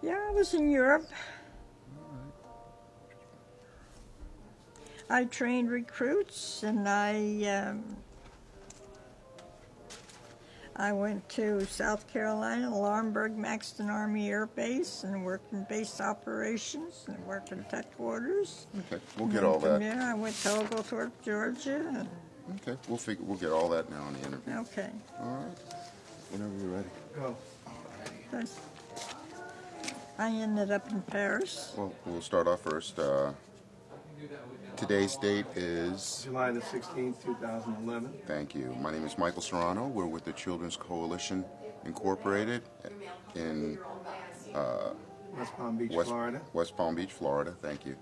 Yeah, I was in Europe. I trained recruits, and I went to South Carolina, Laurinburg Maxton Army Air Base, and worked in base operations, and worked in tech orders. Okay, we'll And get then all from that. there, I went to Oglethorpe, Georgia. Okay, we'll get all that now in the interview. Okay. All right. Whenever you're ready. Go. That's- I ended up in Paris. Well, we'll start off first. Today's date is. July the 16th, 2011. Thank you. My name is Michael Serrano. We're with the Children's Coalition Incorporated in West Palm Beach, Florida. West Palm Beach, Florida. Thank you.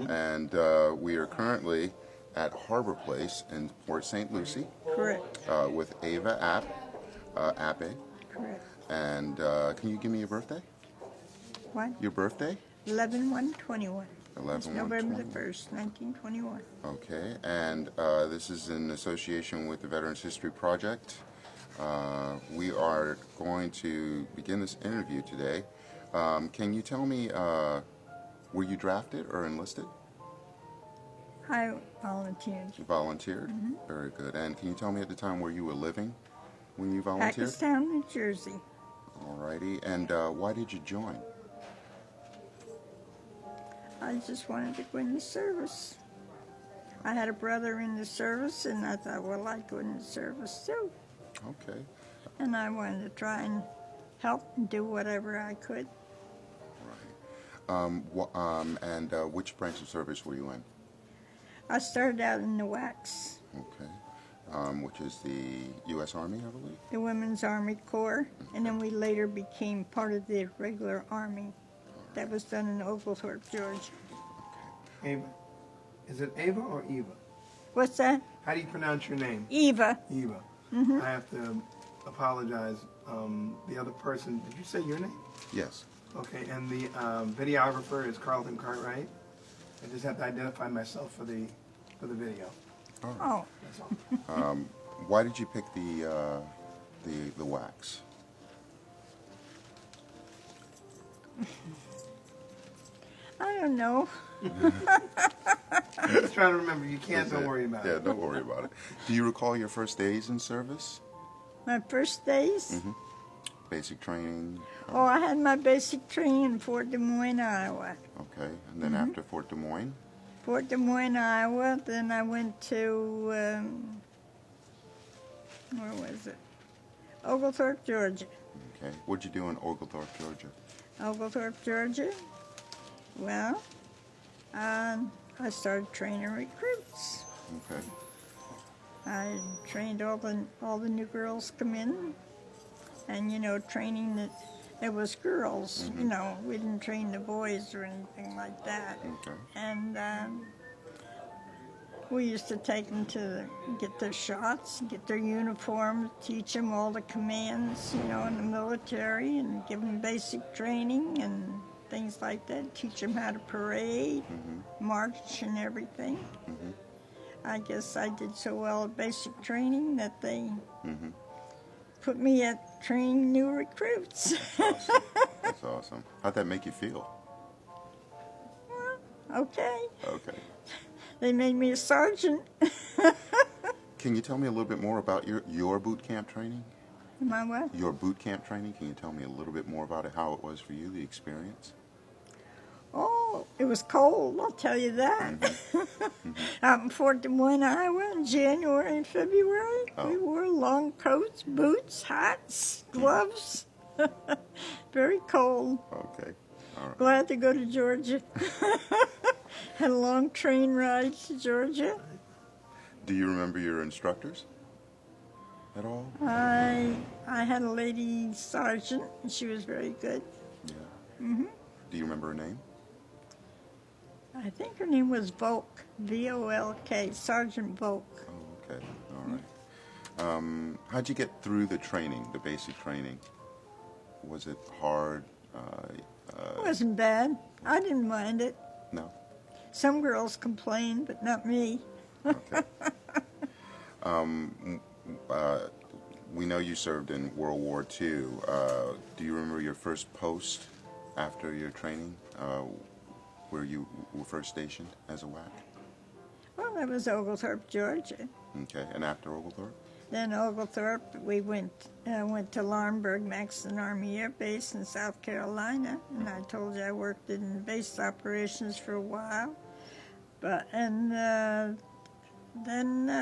And we are currently at Harbor Place in Port St. Lucie Correct. with Eva Appe. Correct. And can you give me your birthday? What? Your birthday? 11/1/21. It's 11/1/21. November the 1st, 1921. Okay, and this is in association with the Veterans History Project. We are going to begin this interview today. Can you tell me, were you drafted or enlisted? I volunteered. You volunteered? Very good. And can you tell me at the time where you were living when you volunteered? Hackettstown, New Jersey. Alrighty, and why did you join? I just wanted to go in the service. I had a brother in the service, and I thought, well, I'd go in the service too. Okay. And I wanted to try and help and do whatever I could. Right. And which branch of service were you in? I started out in the WACS, Okay. Which is the U.S. Army, I believe? the Women's Army Corps, and then we later became part of the regular Army. That was done in Oglethorpe, Georgia. Ava. Is it Ava or Eva? What's that? How do you pronounce your name? Eva. Eva. I have to apologize. The other person, did you say your name? Yes. Okay, and the videographer is Carlton Cartwright. I just have to identify myself for the video. All right. Oh, That's all. Why did you pick the wax? I don't know. I'm just trying to remember. You can't. Don't worry about Yeah, it. don't worry about it. Do you recall your first days in service? My first days? Basic training? Oh, I had my basic training in Fort Des Moines, Iowa. Okay. And then after Fort Des Moines? Fort Des Moines, Iowa. Then I went to, where was it? Oglethorpe, Georgia. Okay. What'd you do in Oglethorpe, Georgia? Oglethorpe, Georgia. Well, I started training recruits. Okay. I trained all the new girls come in, and training that it was girls. We didn't train the boys or anything like that. Okay. And we used to take them to get their shots, get their uniforms, teach them all the commands, in the military, and give them basic training and things like that. Teach them how to parade, march, and everything. I guess I did so well at basic training that they put me at training new recruits. Awesome. That's awesome. How'd that make you feel? Okay. Okay. They made me a sergeant. Can you tell me a little bit more about your boot camp training? My what? Your boot camp training? Can you tell me a little bit more about it, how it was for you, the experience? Oh, it was cold, I'll tell you that. Out in Fort Des Moines, Iowa, in January and February, we wore long coats, boots, hats, gloves. Very cold. Okay. All right. Glad to go to Georgia. Had a long train ride to Georgia. Do you remember your instructors at all? I had a lady sergeant, and she was very good. Yeah. Do you remember her name? I think her name was Volk, V-O-L-K, Sergeant Volk. Oh, okay. All right. How'd you get through the training, the basic training? Was it hard? It wasn't bad. I didn't mind it. No? Some girls complained, but not me. Okay. We know you served in World War II. Do you remember your first post after your training, where you were first stationed as a WAC? Well, that was Oglethorpe, Georgia. Okay, and after Oglethorpe? Then Oglethorpe, we went to Laurinburg Maxson Army Air Base in South Carolina, and I told you I worked in base operations for a while. Then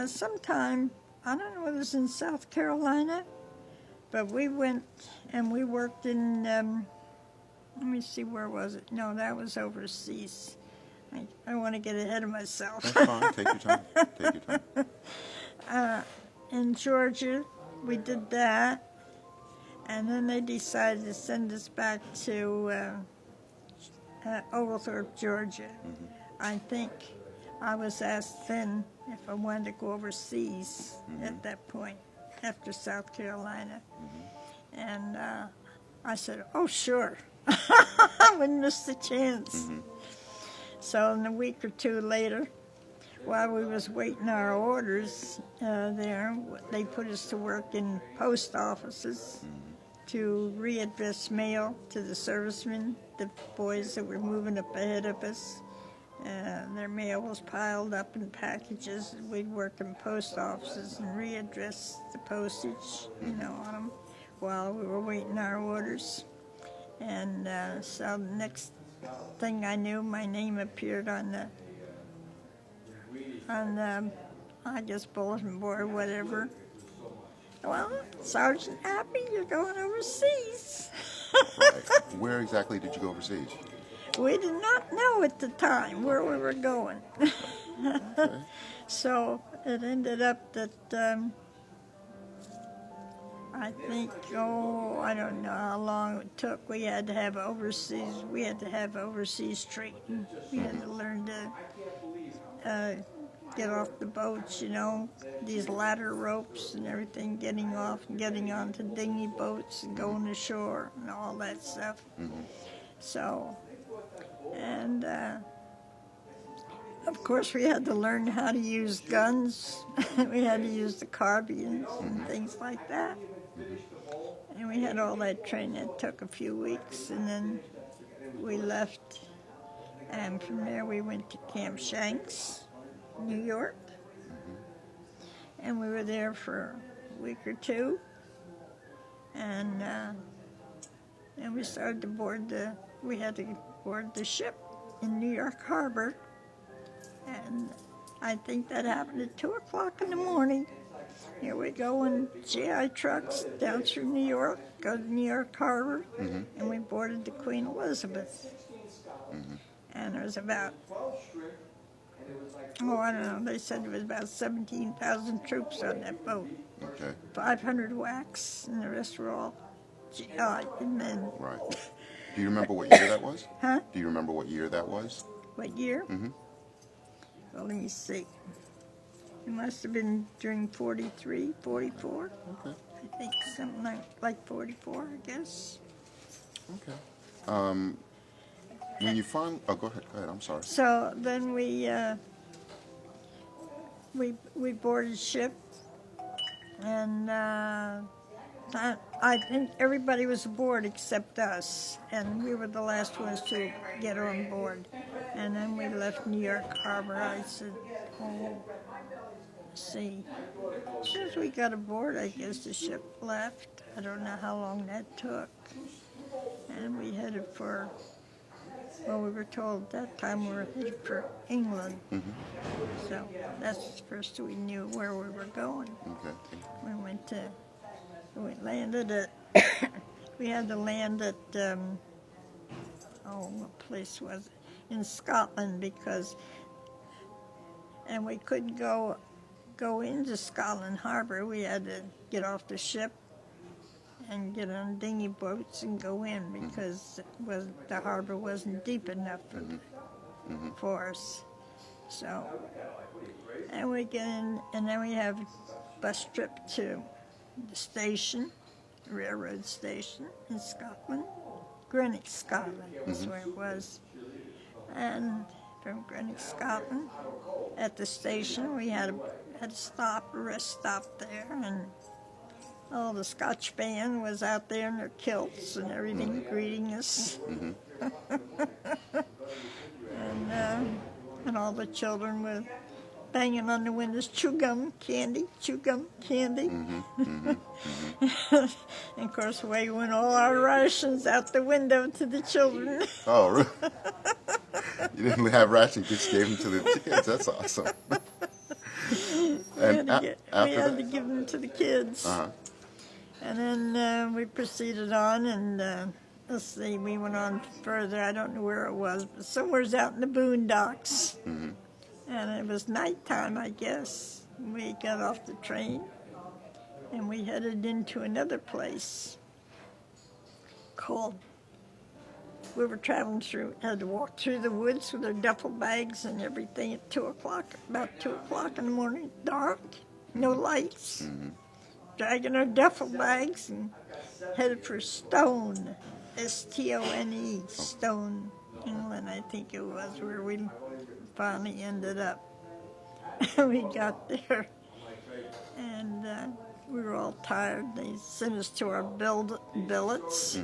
sometime, I don't know whether it was in South Carolina, but we went and we worked in, let me see, where was it? No, that was overseas. I don't want to get ahead of myself. That's fine. Take your time. Take your time. In Georgia, we did that, and then they decided to send us back to Oglethorpe, Georgia. I think I was asked then if I wanted to go overseas at that point, after South Carolina. And I said, oh, sure. I wouldn't miss the chance. So in a week or two later, while we was waiting our orders there, they put us to work in post offices to readdress mail to the servicemen, the boys that were moving up ahead of us. Their mail was piled up in packages. We'd work in post offices and readdress the postage, on them while we were waiting our orders. And so the next thing I knew, my name appeared on the I guess, bulletin board, whatever. Well, Sergeant Appe, you're going overseas. Right. Where exactly did you go overseas? We did not know at the time where we were going. Okay. So it ended up that I think, I don't know how long it took. We had to have overseas training. We had to learn to get off the boats, these ladder ropes and everything, getting off and getting onto dinghy boats and going ashore and all that stuff. So, and of course we had to learn how to use guns. We had to use the carbines and things like that. And we had all that training. It took a few weeks, and then we left. And from there we went to Camp Shanks, New York. And we were there for a week or two. And we started to we had to board the ship in New York Harbor. And I think that happened at 2 o'clock in the morning. Here we go in GI trucks down through New York, go to New York Harbor, and we boarded the Queen Elizabeth. And there was about, I don't know, they said there was about 17,000 troops on that boat. Okay. 500 WACs, and the rest were all GI and men. Right. Do you remember what year that was? Huh? Do you remember what year that was? What year? Well, let me see. It must have been during 43, 44. Okay. I think something like 44, I guess. Okay. When you find, go ahead, I'm sorry. So then we boarded ship, and I think everybody was aboard except us, and we were the last ones to get on board. And then we left New York Harbor. I said, let's see. As soon as we got aboard, I guess the ship left. I don't know how long that took. And we headed for, we were told at that time we were headed for England. So that's the first we knew where we were going. Okay. We landed at, we had to land at, what place was it? In Scotland, and we couldn't go into Scotland Harbor. We had to get off the ship and get on dinghy boats and go in because the harbor wasn't deep enough for us. So, and we get in, and then we have a bus trip to the station, the railroad station in Scotland, Greenwich, Scotland is where it was. And from Greenwich, Scotland, at the station, we had a rest stop there, and the Scotch band was out there in their kilts and everything, greeting us. And all the children were banging on the windows, chew gum candy, chew gum candy. And of course, we went all our rations out the window to the children. Oh, really? You didn't have rations, you just gave them to the kids. That's awesome. And we after had to that? give them to the kids. Uh-huh. And then we proceeded on, and let's see, we went on further. I don't know where it was, but somewhere's out in the boondocks. Mm-hmm. And it was nighttime, I guess. We got off the train, and we headed into another place called, we were traveling through, had to walk through the woods with our duffel bags and everything at 2 o'clock, about 2 o'clock in the morning, dark, no lights, dragging our duffel bags and headed for Stone, S-T-O-N-E, Stone, England, I think it was, where we finally ended up. We got there, and we were all tired. They sent us to our billets,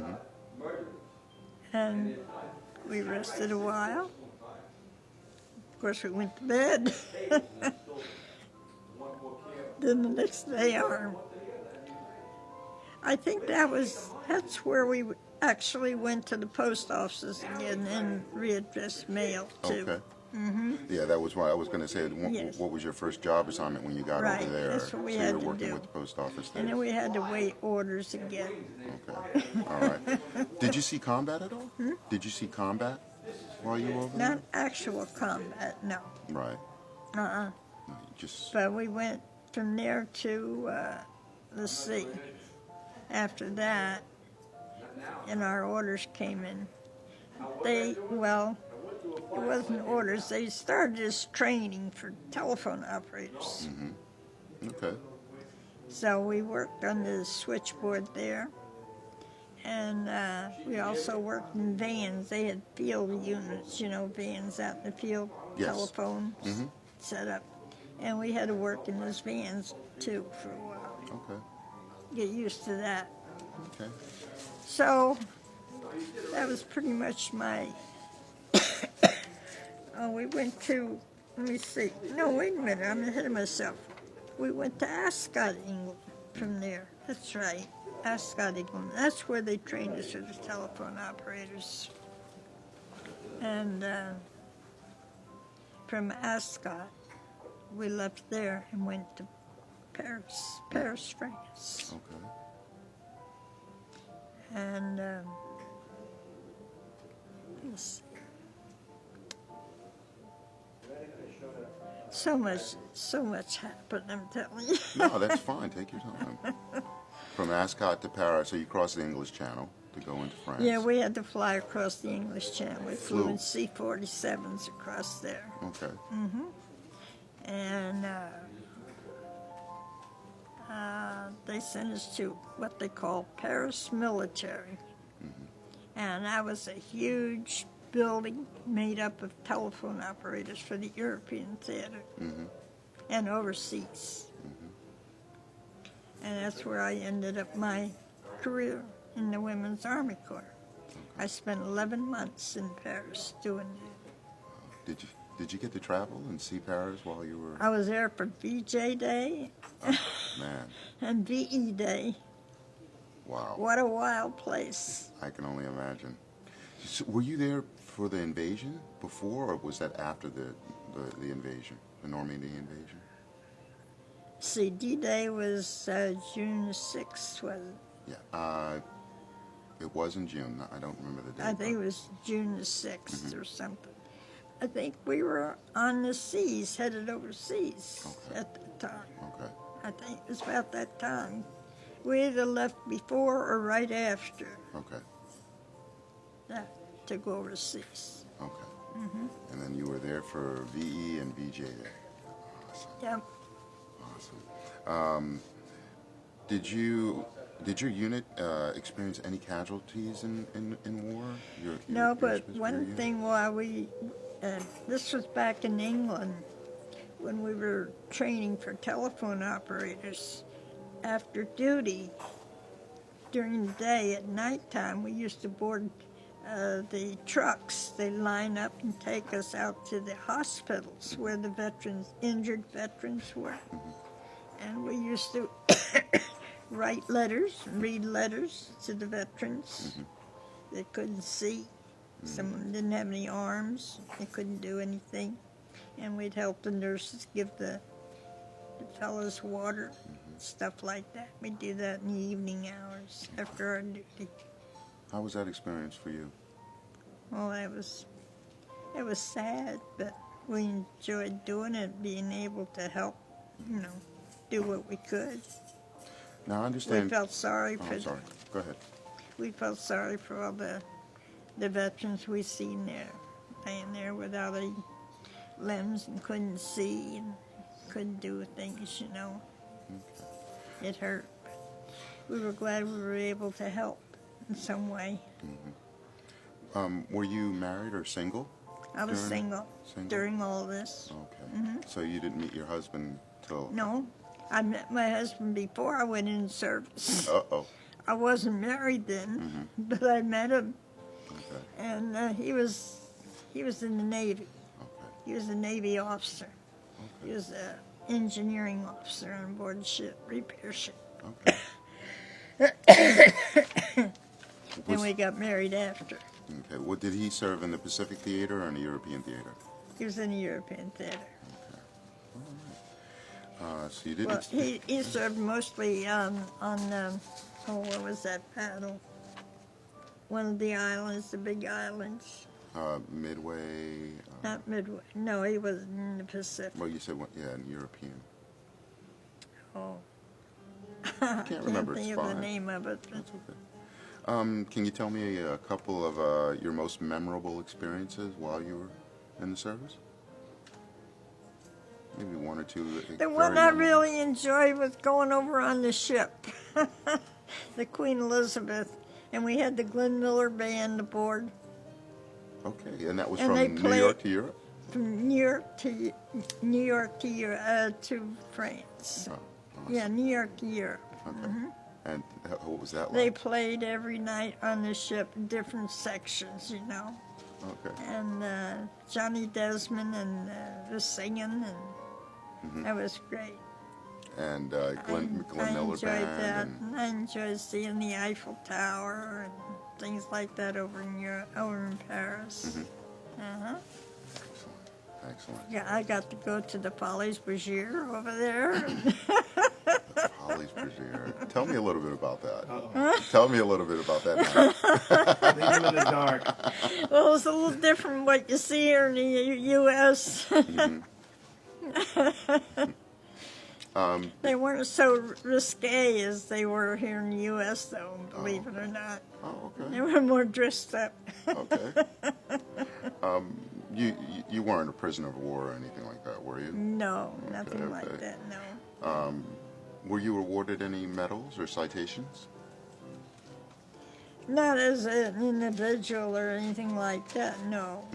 and we rested a while. Of course, we went to bed. Then the next day, I think that's where we actually went to the post office again and readdressed mail too. Okay. Yeah, that was what I was going to say. Yes. What was your first job assignment when you got Right, over there? that's what we so had you were to working do. with the post office there. And then we had to wait orders again. Okay. All right. Did you see combat at all? Did you see combat while you were over there? Not actual combat, no. Right. Uh-uh. No, you just But we went from there to the sea. After that, and our orders came in. It wasn't orders. They started as training for telephone operators. okay. So we worked on the switchboard there. And we also worked in vans. They had field units, vans out in the field, Yes. telephones set up. And we had to work in those vans, too, for a while. Okay. Get used to that. Okay. So that was pretty much my... we went to, let me see. No, wait a minute, I'm ahead of myself. We went to Ascot, England from there. That's right, Ascot, England. That's where they trained us as telephone operators. And from Ascot, we left there and went to Paris, France. Okay. And let's see. So much happened, I'm telling you. No, that's fine. Take your time. From Ascot to Paris, so you crossed the English Channel to go into France. Yeah, we had to fly across the English Channel. We flew Flew. in C-47s across there. Okay. And they sent us to what they call Paris Military. And that was a huge building made up of telephone operators for the European theater and overseas. And that's where I ended up my career in the Women's Army Corps. I spent 11 months in Paris doing that. Did you get to travel and see Paris while you were? I was there for VJ Day Man, and VE Day. wow. What a wild place. I can only imagine. So were you there for the invasion before, or was that after the invasion, the Normandy invasion? See, D-Day was June 6th, was it? Yeah. It was in June. I don't remember the date. I think it was June the 6th or something. I think we were on the seas, headed overseas at the time. Okay. I think it was about that time. We either left before or right after Okay. that to go overseas. Okay. And then you were there for VE and VJ Day. Awesome. Yep. Awesome. Did your unit experience any casualties in war? No, but specific one unit? thing while this was back in England when we were training for telephone operators. After duty, during the day, at nighttime, we used to board the trucks. They line up and take us out to the hospitals where the injured veterans were. And we used to write letters, read letters to the veterans. They couldn't see. Some of them didn't have any arms. They couldn't do anything. And we'd help the nurses give the fellas water, stuff like that. We'd do that in the evening hours after our duty. How was that experience for you? Well, it was sad, but we enjoyed doing it, being able to help, do what we could. Now I We understand. felt sorry Oh, for I'm sorry. Go ahead. we felt sorry for all the veterans we seen there, laying there without any limbs and couldn't see and couldn't do things, It hurt. We were glad we were able to help in some way. Were you married or single? I was During- single single? during all this. Okay. So you didn't meet your husband till. No, I met my husband before I went in service. Uh-oh. I wasn't married then, but I met him, Okay. and he was in the Navy. Okay. He was a Navy officer. He was an engineering officer on board ship, repair ship. Okay. And we got married after. Okay. Well, did he serve in the Pacific Theater or in the European Theater? He was in the European theater. So you didn't. Well, he served mostly on what was that battle? One of the islands, the big islands. Midway. Not Midway. No, he was in the Pacific. Well, you said what? Yeah, in European. Oh. I can't remember. Think It's of the fine. name of it. That's okay. Can you tell me a couple of your most memorable experiences while you were in the service? Maybe one or two. The one I really enjoyed was going over on the ship, the Queen Elizabeth, and we had the Glenn Miller Band aboard Okay, and that was And from they New played- York to Europe. from New York to France. Oh, awesome. Yeah, New York to Europe. Okay. And what was that They like? played every night on the ship, different sections, Okay. And Johnny Desmond and was singing, and that was great. And Glenn I Miller enjoyed Band. that. And, And I enjoyed seeing the Eiffel Tower and things like that over in Europe, over in Paris. Uh-huh. excellent. Yeah, I got to go to the Folies Bergère over there. Holly's Brazier. Tell me a little bit about that. Uh-oh. Tell me a little bit about that. Now. Leave him in the dark. Well, it's a little different from what you see here in the U.S. They weren't so risque as they were here in the U.S., though, believe it or not. Oh, They okay. were more dressed up. Okay. You weren't a prisoner of war or anything like that, were you? No, nothing Okay. like that, no. Were you awarded any medals or citations? Not as an individual or anything like that, no.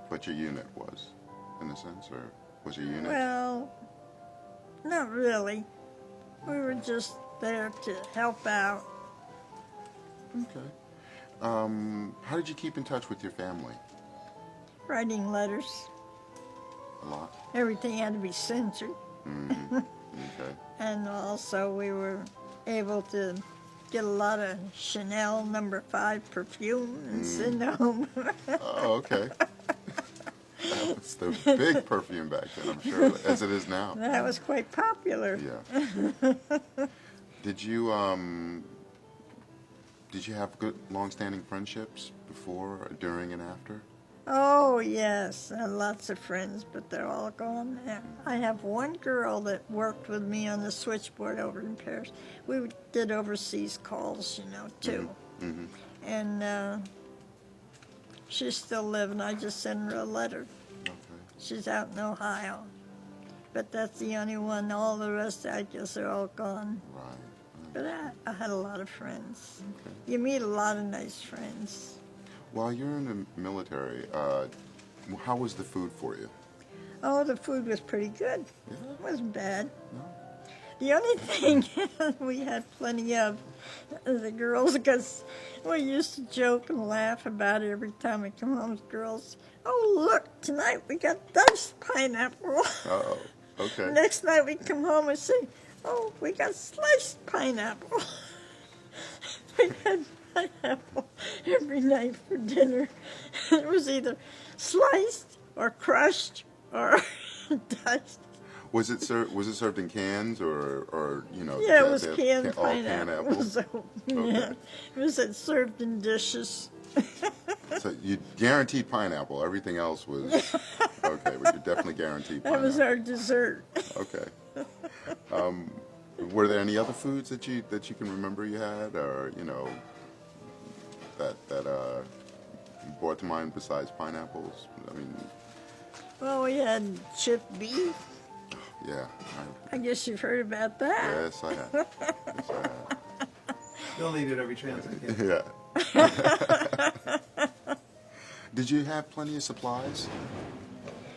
But your unit was, in a sense, or was your unit? Well, not really. We were just there to help out. Okay. How did you keep in touch with your family? Writing letters. A lot. Everything had to be censored. Okay. And also we were able to get a lot of Chanel No. 5 perfume and send home. Oh, okay. That was the big perfume back then, I'm sure, as it is now. That was quite popular. Yeah. Did you have good, long-standing friendships before, during, and after? Oh, yes. I had lots of friends, but they're all gone now. I have one girl that worked with me on the switchboard over in Paris. We did overseas calls, too. And she's still living. I just sent her a letter. Okay. She's out in Ohio. But that's the only one. All the rest, I guess, are all gone. Right. But I had a lot of friends. Okay. You meet a lot of nice friends. While you're in the military, how was the food for you? Oh, the food was pretty good. Yeah. It wasn't bad. No? The only thing we had plenty of, the girls, because we used to joke and laugh about it every time we come home. The girls, oh look, tonight we got diced pineapple. Oh, okay. Next night we come home and say, oh, we got sliced pineapple. We had pineapple every night for dinner. It was either sliced or crushed or diced. Was it served in cans or you know? Yeah, it they was have canned all pineapple. So, yeah, Okay. it was served in dishes. So you guaranteed pineapple. Everything else was okay, but you definitely guaranteed That pineapple. was our dessert. Okay. Were there any other foods that you can remember you had, or you know, that you brought to mind besides pineapples? I mean, Well, we had chipped beef. yeah. I guess you've heard about that. Yes, I have. Yes, I have. They'll need it every chance I get. Yeah. Did you have plenty of supplies?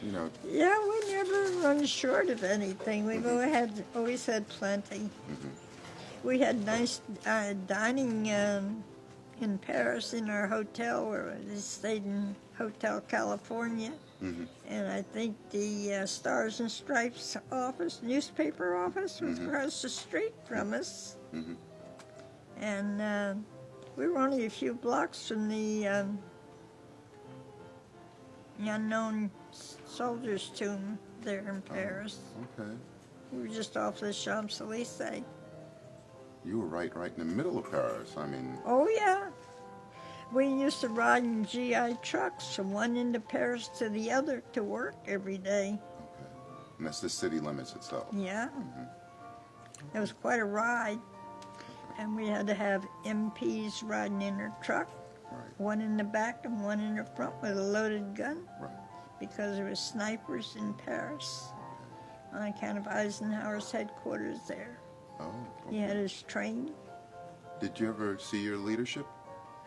You know. Yeah, we never run short of anything. We've always had plenty. We had nice dining in Paris in our hotel, where we stayed in Hotel California. And I think the Stars and Stripes office, newspaper office, was across the street from us. And we were only a few blocks from the unknown soldiers' tomb there in Paris. Okay. We were just off the Champs-Élysées. You were right in the middle of Paris. I mean. Oh, yeah. We used to ride in GI trucks from one end of Paris to the other to work every day. Okay. And that's the city limits itself. Yeah. It was quite a ride. And we had to have MPs riding in their truck, Right. one in the back and one in the front with a loaded gun, Right. because there were snipers in Paris on account of Eisenhower's headquarters there. Oh. He Okay. had his train. Did you ever see your leadership?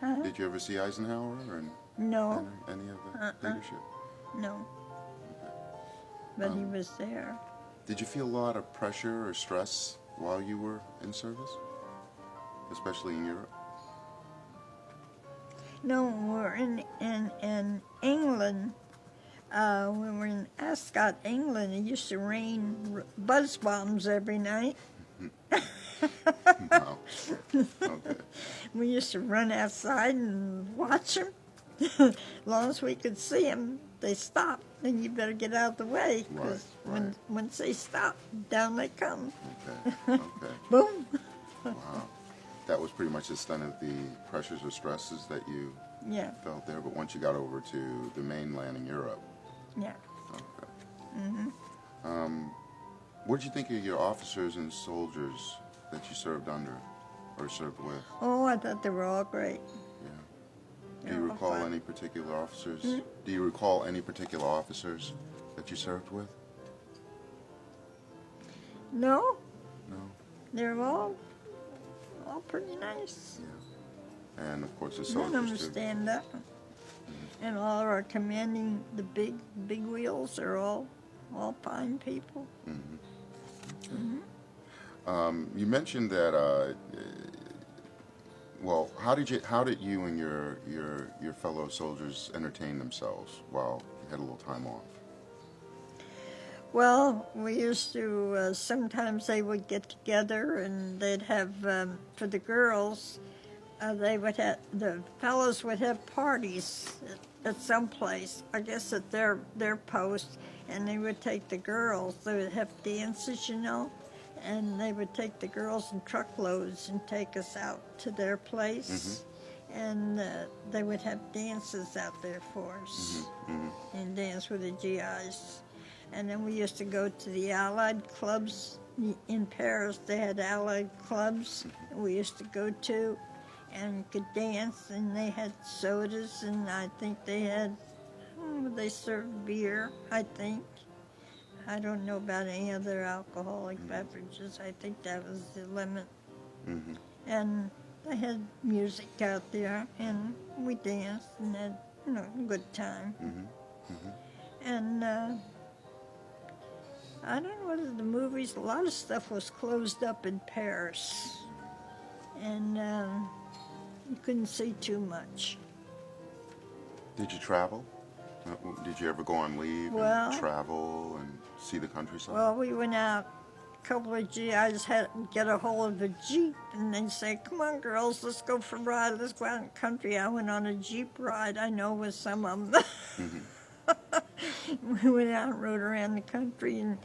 Huh? Did you ever see Eisenhower or No, any of the leadership? no. But he was there. Did you feel a lot of pressure or stress while you were in service, especially in Europe? No, when we were in England. When we were in Ascot, England, it used to rain buzz bombs every night. Wow. Okay. We used to run outside and watch them. As long as we could see them, they stopped. Then you better get out of the way, because Right. once they stop, down they come. Okay. Okay. Boom. Wow. That was pretty much the extent of the pressures or stresses that you Yeah, felt there. But once you got over to the mainland in Europe, yeah. okay. What did you think of your officers and soldiers that you served under or served with? Oh, I thought they were all great. Yeah. Do They're you all recall fine. any particular officers? Do you recall any particular officers that you served with? No, No. they're all pretty nice. Yeah. And of course the None of them soldiers too. stand up. And all of our commanding, the big wheels are all fine people. You mentioned that. Well, how did you and your fellow soldiers entertain themselves while you had a little time off? Well, we used to, sometimes they would get together and they'd have, for the girls, the fellows would have parties at some place, I guess at their post, and they would take the girls. They would have dances, you know, and they would take the girls in truckloads and take us out to their place. And they would have dances out there for us, and dance with the GIs. And then we used to go to the Allied clubs in Paris. They had Allied clubs we used to go to and could dance, and they had sodas, and I think they had, they served beer, I think. I don't know about any other alcoholic beverages. I think that was the limit. And they had music out there, and we danced and had, a good time. And I don't know whether the movies, a lot of stuff was closed up in Paris. And you couldn't see too much. Did you travel? Did you ever go on leave Well- and travel and see the countryside? Well, we went out, a couple of GIs had to get a hold of a Jeep, and they say, come on, girls, let's go for a ride, let's go out in the country. I went on a Jeep ride, I know with some of them. We went out and rode around the country, and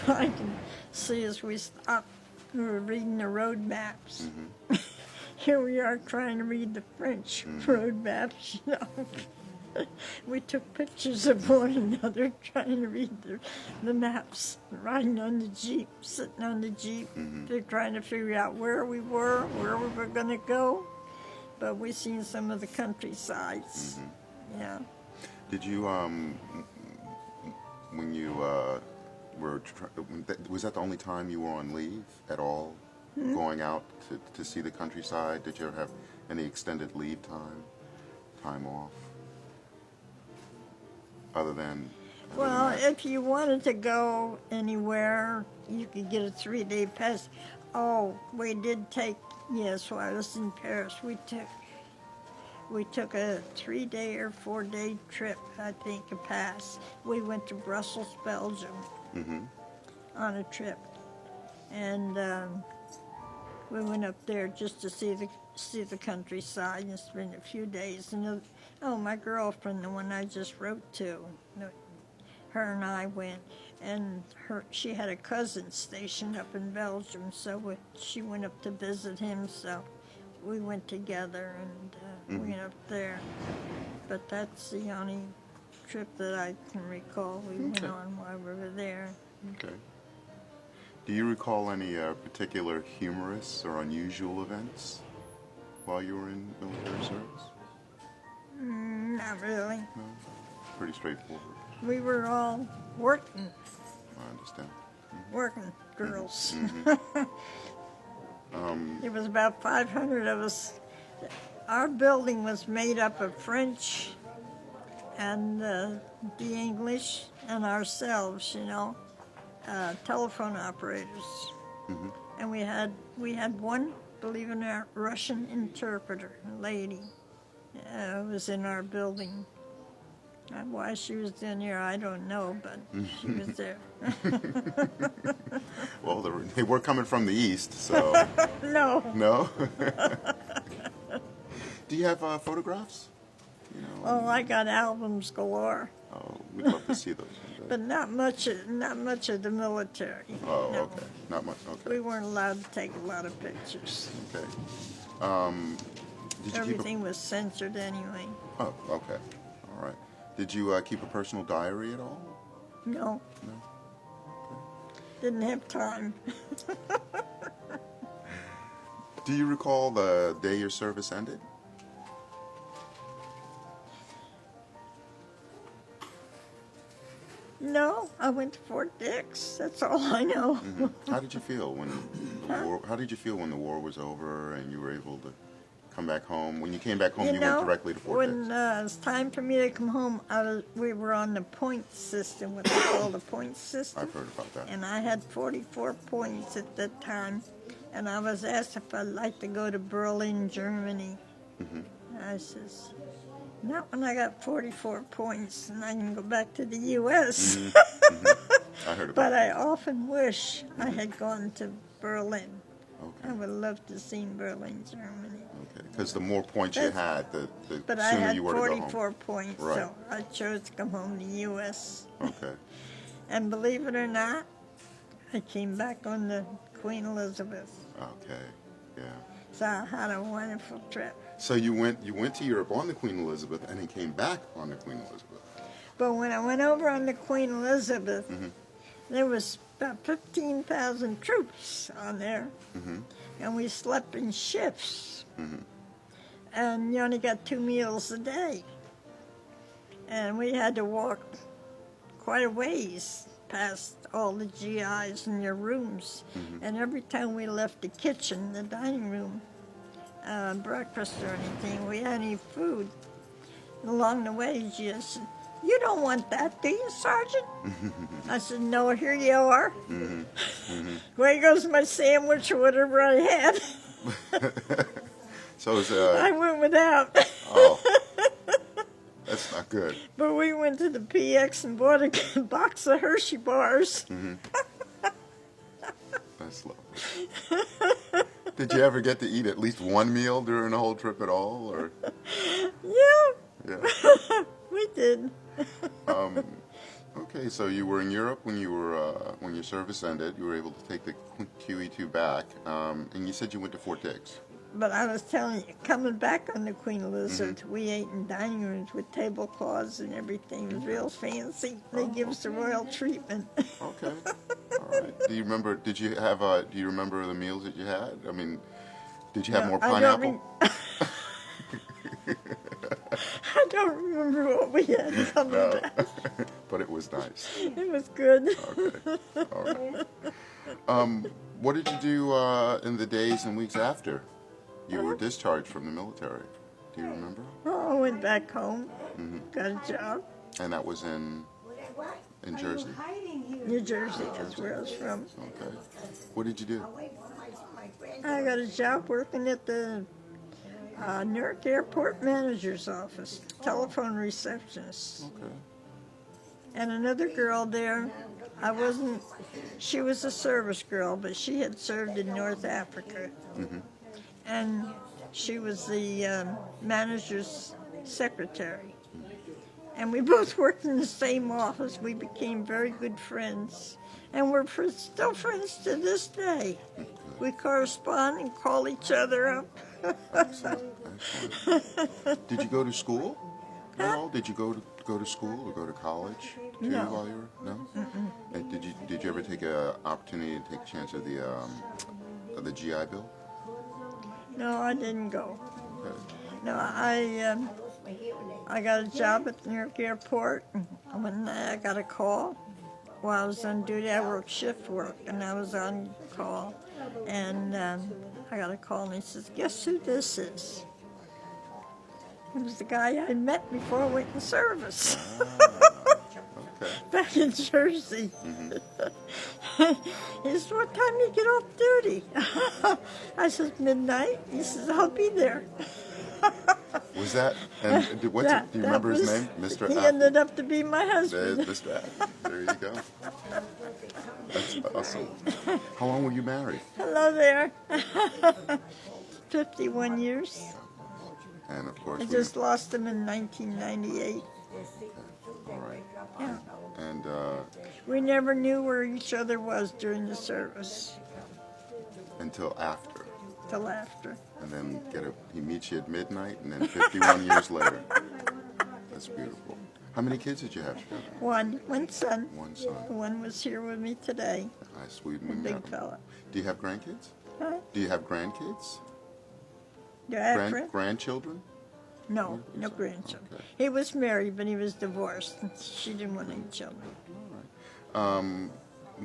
I can see as we stopped, we were reading the road maps. Here we are trying to read the French road maps, you know. We took pictures of one another trying to read the maps, riding on the Jeep, sitting on the Jeep. They're trying to figure out where we were going to go. But we seen some of the countrysides. Yeah. Did you, when you was that the only time you were on leave at all? Going out to see the countryside? Did you ever have any extended leave time off? Other than Well, that? if you wanted to go anywhere, you could get a 3-day pass. Oh, we did take, yes, while I was in Paris, we took a 3-day or 4-day trip, I think, a pass. We went to Brussels, Belgium on a trip. And we went up there just to see the countryside and spend a few days. And my girlfriend, the one I just wrote to, her and I went, and she had a cousin stationed up in Belgium, so she went up to visit him. So we went together and went up there. But that's the only trip that I can recall we went on while we were there. Okay. Do you recall any particular humorous or unusual events while you were in military service? Not really. No? Pretty straightforward. We were all working I understand. girls. There was about 500 of us. Our building was made up of French and the English and ourselves, you know, telephone operators. And we had one, believe it or not, Russian interpreter, a lady, was in our building. Why she was in here, I don't know, but she was there. Well, they were coming from the east, so... No. No? Do you have photographs? You know, Oh, I got albums galore, oh, we'd love to see those someday. but not much of the military. Oh, No. okay. Not much. Okay. We weren't allowed to take a lot of pictures. Okay. Did you keep Everything was censored anyway. Oh, okay. All right. Did you keep a personal diary at all? No. No. Didn't have time. Do you recall the day your service ended? No, I went to Fort Dix. That's all I know. How did you feel when the war was over and you were able to come back home? When you came back home, you went directly to Fort Dix. When it was time for me to come home, we were on the point system, what they call the point system. I've heard about that. And I had 44 points at that time. And I was asked if I'd like to go to Berlin, Germany. I says, not when I got 44 points and I can go back to the U.S. I heard about But that. I often wish I had gone to Berlin. Okay. I would love to see Berlin, Germany. Okay. Because the more points you had, the But I sooner had you were to go home. 44 points, Right. so I chose to come home to the U.S. Okay. And believe it or not, I came back on the Queen Elizabeth. Okay. Yeah. So I had a wonderful trip. So you went to Europe on the Queen Elizabeth and then came back on the Queen Elizabeth. But when I went over on the Queen Elizabeth, there was about 15,000 troops on there. And we slept in shifts. And you only got 2 meals a day. And we had to walk quite a ways past all the GIs in their rooms. And every time we left the kitchen, the dining room, breakfast or anything, we had any food, along the way, just "You don't want that, do you, Sergeant?" I said, "No, here you are." There goes my sandwich or whatever I had. So it's, I went without. oh, that's not good. But we went to the PX and bought a box of Hershey bars. That's lovely. Did you ever get to eat at least one meal during the whole trip at all, or? Yeah, Yeah. we did. Okay, so you were in Europe when you were when your service ended. You were able to take the QE2 back, and you said you went to Fort Dix. But I was telling you, coming back on the Queen Elizabeth, we ate in dining rooms with tablecloths and everything. It was real fancy. They give us the royal treatment. Okay, all right. Do you remember? Did you have? Do you remember the meals that you had? I mean, did you have more pineapple? I don't remember what we had coming No, back. but it was nice. It was good. Okay, all right. What did you do in the days and weeks after you were discharged from the military? Do you remember? Oh, I went back home, got a job. And that was in Jersey. New Jersey is where I was from. Okay. What did you do? I got a job working at the Newark Airport Manager's Office, telephone receptionist. Okay. And another girl there, she was a service girl, but she had served in North Africa. And she was the manager's secretary. And we both worked in the same office. We became very good friends. And we're still friends to this day. We correspond and call each other up. Excellent. Excellent. Did you go to school at all? Did you go to school or go to college too No. while you were And did you ever take an opportunity to take a chance of the GI Bill? No, I didn't go. Okay. No, I got a job at the New York Airport. And when I got a call while I was on duty, I worked shift work, and I was on call. And I got a call, and he says, "Guess who this is?" It was the guy I met before I went in service. Okay. Back in Jersey. He says, "What time do you get off duty?" I says, "Midnight." He says, "I'll be there." Was that? And do you remember his name, Mr. He Appe? ended up to be my There's husband. Mr. Appe. There you go. That's awesome. How long were you married? Hello there. 51 years. And of course, I just lost him in 1998. all right. Yeah. And We never knew where each other was during the service until after. till after. And then he meets you at midnight, and then 51 years later. That's beautiful. How many kids did you have together? One son. One son. One was here with me today. Nice. We A met big him. fella. Do you have grandkids? Huh? Do you have grandkids? Do I have friends? Grandchildren? No, no grandchildren. Okay. He was married, but he was divorced. She didn't want any children.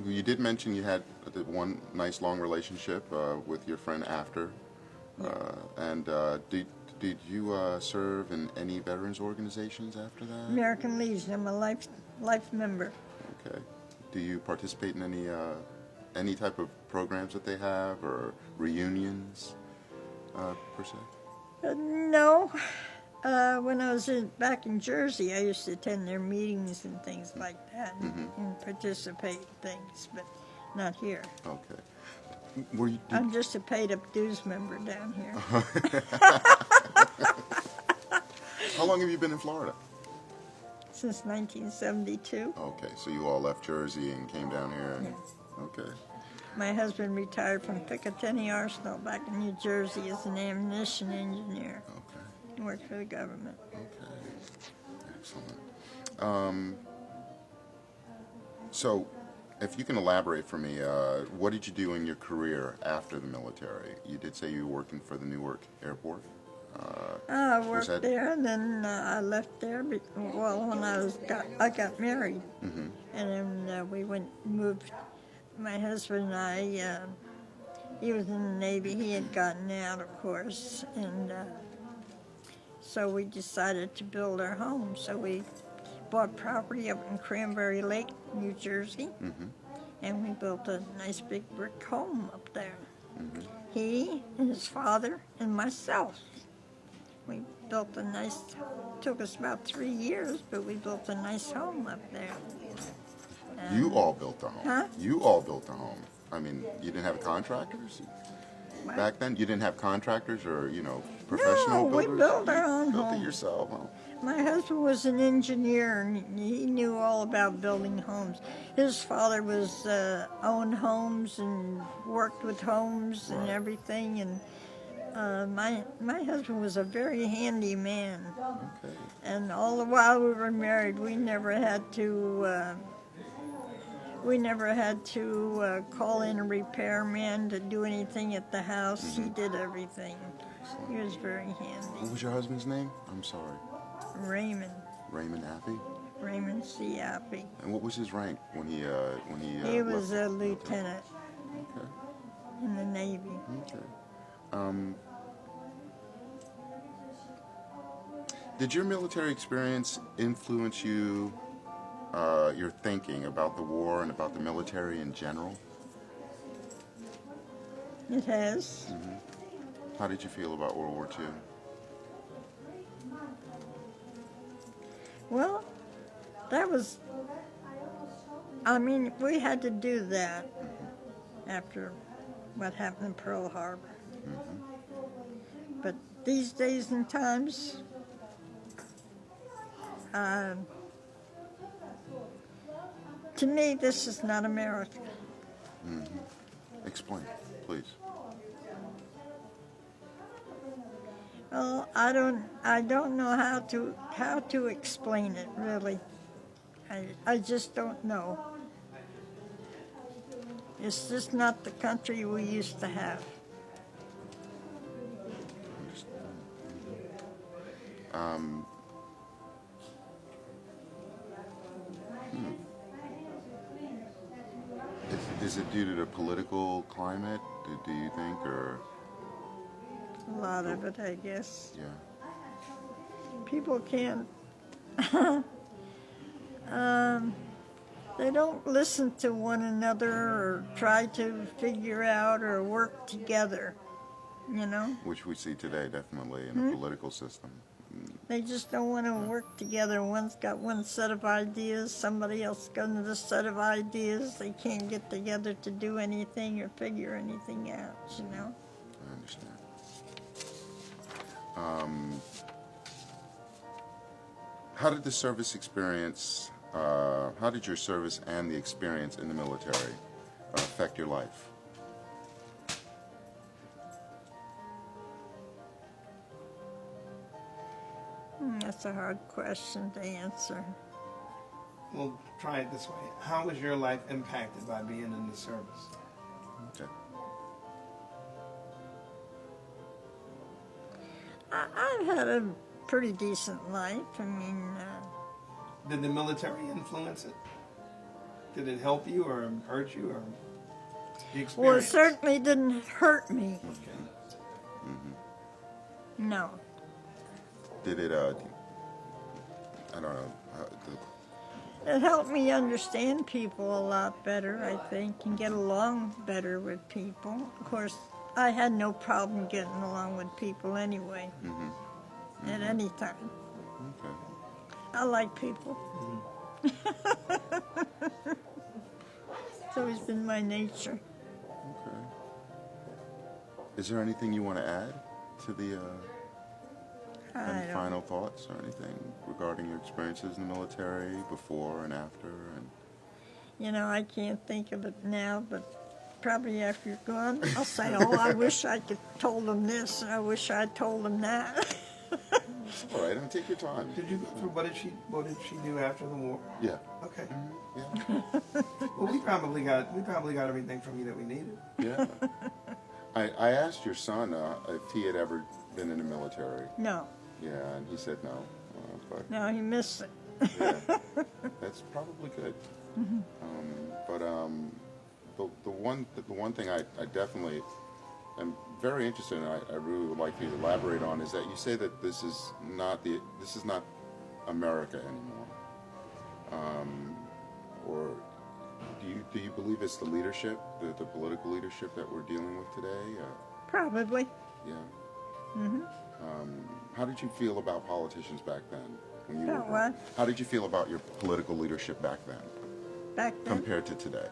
You did mention you had one nice long relationship with your friend after. Did you serve in any veterans organizations after that? American Legion. I'm a life member. Okay. Do you participate in any type of programs that they have or reunions per se? No. When I was back in Jersey, I used to attend their meetings and things like that and participate in things, but not here. Okay. Did I'm just a paid-up dues member down here. How long have you been in Florida? Since 1972. Okay, so you all left Jersey and came down here. And, okay. My husband retired from Picatinny Arsenal back in New Jersey as an ammunition engineer. Okay. He worked for the government. Okay. Excellent. So, if you can elaborate for me, what did you do in your career after the military? You did say you were working for the Newark Airport. I worked there, and then I left there. When I got married, and then we moved. My husband and I. He was in the Navy. He had gotten out, of course, and so we decided to build our home. So we bought property up in Cranberry Lake, New Jersey, and we built a nice big brick home up there. He and his father and myself. We built a nice, took us about 3 years, but we built a nice home up there. You all built the home. Huh? You all built the home. I mean, you didn't have contractors What? back then. You didn't have contractors or professional No, we builders. built our own Built it home. yourself, huh? My husband was an engineer, and he knew all about building homes. His father was owned homes and worked with homes and Right. everything. And my husband was a very handy man. Okay. And all the while we were married, we never had to call in a repairman to do anything at the house. He did everything. He was very What handy. was your husband's name? I'm sorry. Raymond Appe? Raymond C. Appe. And what was his rank when he He left? was a lieutenant Okay. in the Navy. Okay. Did your military experience influence you, your thinking about the war and about the military in general? It has. How did you feel about World War II? Well, that was, I mean, we had to do that after what happened in Pearl Harbor. But these days and times, to me, this is not America. Explain, please. Well, I don't know how to explain it really. I just don't know. It's just not the country we used to have. Is it due to the political climate, do you think, or A lot of it, I guess. yeah? People can't. They don't listen to one another or try to figure out or work together, you know? Which we see today, definitely, in the political system. They just don't want to work together. One's got one set of ideas, somebody else got another set of ideas. They can't get together to do anything or figure anything out, you know? I understand. How did the service experience, how did your service and the experience in the military affect your life? That's a hard question to answer. We'll try it this way. How was your life impacted by being in the service? Okay. I've had a pretty decent life. I mean, Did the military influence it? Did it help you or hurt you or the experience? well, it certainly didn't hurt me. Okay. No. Did it, I don't know, It helped me understand people a lot better, I think, and get along better with people. Of course, I had no problem getting along with people anyway, at any time. okay. I like people. It's always been my nature. Okay. Is there anything you want to add to the, I any don't. final thoughts or anything regarding your experiences in the military, before and after? And You know, I can't think of it now, but probably after you're gone, I'll say, oh, I wish I could told them this, and I wish I told them that. all right, take your time. Did you go through what did she do after the war? Yeah. Okay. Yeah. Well, we probably got everything from you that we needed. Yeah. I asked your son if he had ever been in the military. No, Yeah, and he said no. But no, he missed it. yeah, that's probably good. But the one thing I definitely am very interested in, I really would like you to elaborate on, is that you say that this is not America anymore. or do you believe it's the leadership, the political leadership that we're dealing with today? Probably. Yeah. How did you feel about politicians back then? When you About were what? How did you feel about your political leadership back then Back then, compared to today?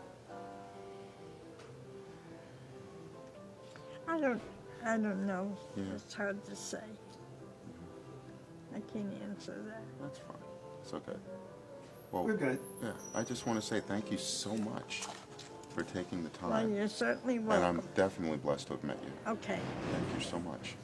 I don't know. Yeah. It's hard to say. I can't answer that. That's fine. It's okay. Well, We're good. yeah, I just want to say thank you so much for taking the Well, time. you're certainly And welcome. I'm definitely blessed to have met you. Okay. Thank you so much.